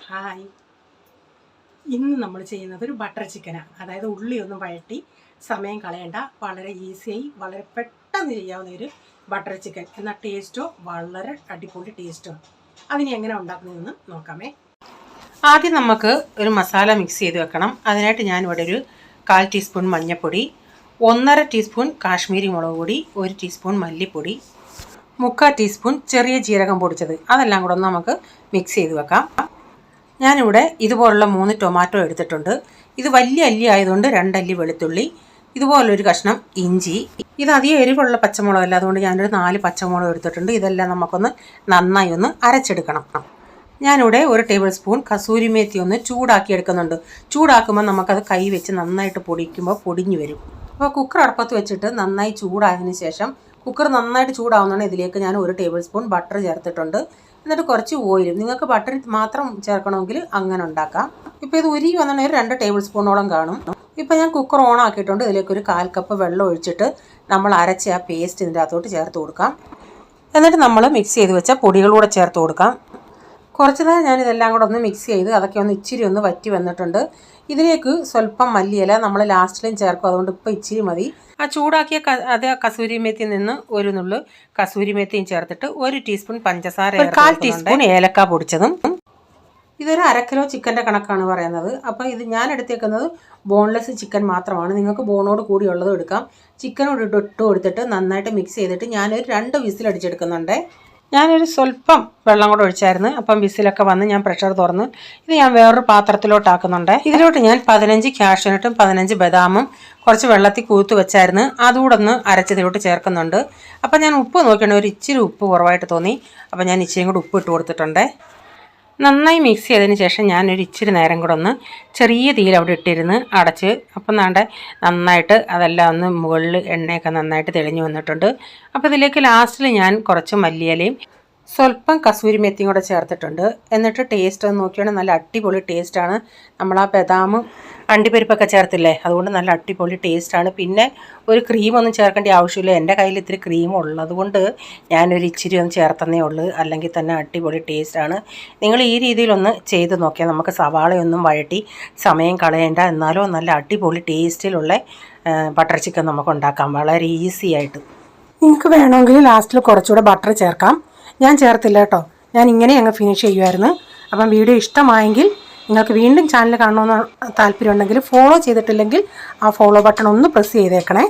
Hi, ഇന്ന് നമ്മൾ ചെയ്യുന്നത് ഒരു ബട്ടർ ചിക്കനാണ്. അതായത് ഉള്ളിയൊന്നും വഴറ്റി സമയം കളയണ്ട, വളരെ ഈസിയായി വളരെ പെട്ടെന്ന് ചെയ്യാവുന്ന ഒരു ബട്ടർ ചിക്കൻ. എന്നാൽ ടേസ്റ്റോ വളരെ അടിപൊളി ടേസ്റ്റുമാണ്. അതിന് എങ്ങനെ ഉണ്ടാക്കുന്നതെന്ന് നോക്കാമേ. ആദ്യം നമുക്ക് ഒരു മസാല മിക്സ് ചെയ്ത് വെക്കണം. അതിനായിട്ട് ഞാനിവിടെ ഒരു 1/4 ടീസ്പൂൺ മഞ്ഞൾപ്പൊടി, 1.5 ടീസ്പൂൺ കാശ്മീരി മുളക് പൊടി, 1 ടീസ്പൂൺ മല്ലിപ്പൊടി, 3/4 ടീസ്പൂൺ ചെറിയ ജീരകം പൊടിച്ചത്, അതെല്ലാം കൂടെ ഒന്ന് നമുക്ക് മിക്സ് ചെയ്ത് വെക്കാം. ഞാനിവിടെ ഇതുപോലുള്ള 3 ടൊമാറ്റോ എടുത്തിട്ടുണ്ട്. ഇത് വലിയ അല്ലി ആയതുകൊണ്ട് 2 അല്ലി വെളുത്തുള്ളി, ഇതുപോലൊരു കഷ്ണം ഇഞ്ചി. ഇത് അധികം എരിവുള്ള പച്ചമുളകല്ല, അതുകൊണ്ട് ഞാനൊരു 4 പച്ചമുളക് എടുത്തിട്ടുണ്ട്. ഇതെല്ലാം നമുക്കൊന്ന് നന്നായി ഒന്ന് അരച്ചെടുക്കണം. ഞാനിവിടെ 1 ടേബിൾ സ്പൂൺ കസൂരി മേത്തി ഒന്ന് ചൂടാക്കി എടുക്കുന്നുണ്ട്. ചൂടാക്കുമ്പോൾ നമുക്കത് കൈ വെച്ച് നന്നായിട്ട് പൊടിക്കുമ്പോൾ പൊടിഞ്ഞു വരും. അപ്പോൾ കുക്കർ അടുപ്പത്ത് വെച്ചിട്ട് നന്നായി ചൂടായതിനു ശേഷം, കുക്കർ നന്നായിട്ട് ചൂടാവുന്നതാണ്, ഇതിലേക്ക് ഞാൻ 1 ടേബിൾ സ്പൂൺ ബട്ടർ ചേർത്തിട്ടുണ്ട്. എന്നിട്ട് കുറച്ച് ഓയിലും, നിങ്ങൾക്ക് ബട്ടർ മാത്രം ചേർക്കണമെങ്കിൽ അങ്ങനെ ഉണ്ടാക്കാം. ഇപ്പോൾ ഇത് ഉരുകി വന്നിട്ടുണ്ടെങ്കിൽ 2 ടേബിൾ സ്പൂണോളം കാണും. ഇപ്പോൾ ഞാൻ കുക്കർ ഓൺ ആക്കിയിട്ടുണ്ട്. ഇതിലേക്ക് ഒരു 1/4 കപ്പ് വെള്ളം ഒഴിച്ചിട്ട് നമ്മൾ അരച്ച ആ പേസ്റ്റ് ഇതിൻ്റെ അകത്തോട്ട് ചേർത്ത് കൊടുക്കാം. എന്നിട്ട് നമ്മൾ മിക്സ് ചെയ്ത് വെച്ച പൊടികളൂടെ ചേർത്ത് കൊടുക്കാം. കുറച്ച് നേരം ഞാനിതെല്ലാം കൂടെ ഒന്ന് മിക്സ് ചെയ്ത് അതൊക്കെ ഒന്ന് ഇച്ചിരി ഒന്ന് വറ്റി വന്നിട്ടുണ്ട്. ഇതിലേക്ക് സ്വല്പം മല്ലിയില നമ്മൾ ലാസ്റ്റിലും ചേർക്കും, അതുകൊണ്ട് ഇപ്പോൾ ഇച്ചിരി മതി. ആ ചൂടാക്കിയ അതേ കസൂരി മേത്തിൽ നിന്ന് ഒരു നുള്ളു കസൂരി മേത്തിയും ചേർത്തിട്ട് 1 ടീസ്പൂൺ പഞ്ചസാര, 1/4 ടീസ്പൂൺ ഏലക്ക പൊടിച്ചതും. ഇതൊരു 1/2 കിലോ ചിക്കൻ്റെ കണക്കാണ് പറയുന്നത്. അപ്പോൾ ഇത് ഞാൻ എടുത്തേക്കുന്നത് ബോൺലെസ് ചിക്കൻ മാത്രമാണ്. നിങ്ങൾക്ക് ബോണോട് കൂടിയുള്ളത് എടുക്കാം. ചിക്കനോട് ഇട്ട് കൊടുത്തിട്ട് നന്നായിട്ട് മിക്സ് ചെയ്തിട്ട് ഞാനൊരു 2 വിസിൽ അടിച്ചെടുക്കുന്നുണ്ട്. ഞാനൊരു സ്വല്പം വെള്ളം കൂടെ ഒഴിച്ചായിരുന്നു. അപ്പം വിസിലൊക്കെ വന്ന് ഞാൻ പ്രഷർ തുറന്ന് ഇത് ഞാൻ വേറൊരു പാത്രത്തിലോട്ടാക്കുന്നുണ്ട്. ഇതിലോട്ട് ഞാൻ 15 കാഷ്യൂനട്ടും 15 ബദാമും കുറച്ച് വെള്ളത്തിൽ കൂത്ത് വെച്ചായിരുന്നു, അതുകൂടെ ഒന്ന് അരച്ചതിലോട്ട് ചേർക്കുന്നുണ്ട്. അപ്പം ഞാൻ ഉപ്പ് നോക്കിയാണ്, ഒരു ഇച്ചിരി ഉപ്പ് കുറവായിട്ട് തോന്നി. അപ്പം ഞാൻ ഇച്ചിരിയും കൂടെ ഉപ്പ് ഇട്ട് കൊടുത്തിട്ടുണ്ട്. നന്നായി മിക്സ് ചെയ്തതിന് ശേഷം ഞാനൊരു ഇച്ചിരി നേരം കൂടെ ഒന്ന് ചെറിയ തീയിൽ അവിടെ ഇട്ടിരുന്ന് അടച്ച്, അപ്പം നന്നായിട്ട് അതെല്ലാം ഒന്ന് മുകളിൽ എണ്ണയൊക്കെ നന്നായിട്ട് തെളിഞ്ഞു വന്നിട്ടുണ്ട്. അപ്പോൾ ഇതിലേക്ക് ലാസ്റ്റിൽ ഞാൻ കുറച്ച് മല്ലിയിലയും സ്വല്പം കസൂരി മെത്തിയും കൂടെ ചേർത്തിട്ടുണ്ട്. എന്നിട്ട് ടേസ്റ്റ് ഒന്ന് നോക്കിയാണെങ്കിൽ നല്ല അടിപൊളി ടേസ്റ്റാണ്. നമ്മൾ ആ ബദാമും അണ്ടിപ്പരിപ്പൊക്കെ ചേർത്തില്ലേ, അതുകൊണ്ട് നല്ല അടിപൊളി ടേസ്റ്റാണ്. പിന്നെ ഒരു ക്രീമൊന്നും ചേർക്കേണ്ട ആവശ്യമില്ല. എൻ്റെ കയ്യിൽ ഇത്തിരി ക്രീം ഉള്ളതുകൊണ്ട് ഞാനൊരു ഇച്ചിരി ഒന്ന് ചേർത്തന്നേ ഉള്ളൂ. അല്ലെങ്കിൽ തന്നെ അടിപൊളി ടേസ്റ്റാണ്. നിങ്ങൾ ഈ രീതിയിലൊന്ന് ചെയ്ത് നോക്കിയാൽ നമുക്ക് സവാളയൊന്നും വഴറ്റി സമയം കളയേണ്ട, എന്നാലും നല്ല അടിപൊളി ടേസ്റ്റിലുള്ള ബട്ടർ ചിക്കൻ നമുക്ക് ഉണ്ടാക്കാം വളരെ ഈസി ആയിട്ട്. നിങ്ങൾക്ക് വേണമെങ്കിൽ ലാസ്റ്റിൽ കുറച്ചുകൂടെ ബട്ടർ ചേർക്കാം. ഞാൻ ചേർത്തില്ല കേട്ടോ, ഞാൻ ഇങ്ങനെ അങ്ങ് ഫിനിഷ് ചെയ്യുമായിരുന്നു. അപ്പം വീഡിയോ ഇഷ്ടമായെങ്കിൽ നിങ്ങൾക്ക് വീണ്ടും ചാനൽ കാണണമെന്ന് താല്പര്യമുണ്ടെങ്കിൽ, ഫോളോ ചെയ്തിട്ടില്ലെങ്കിൽ ആ ഫോളോ ബട്ടൺ ഒന്ന് പ്രസ് ചെയ്തേക്കണേ.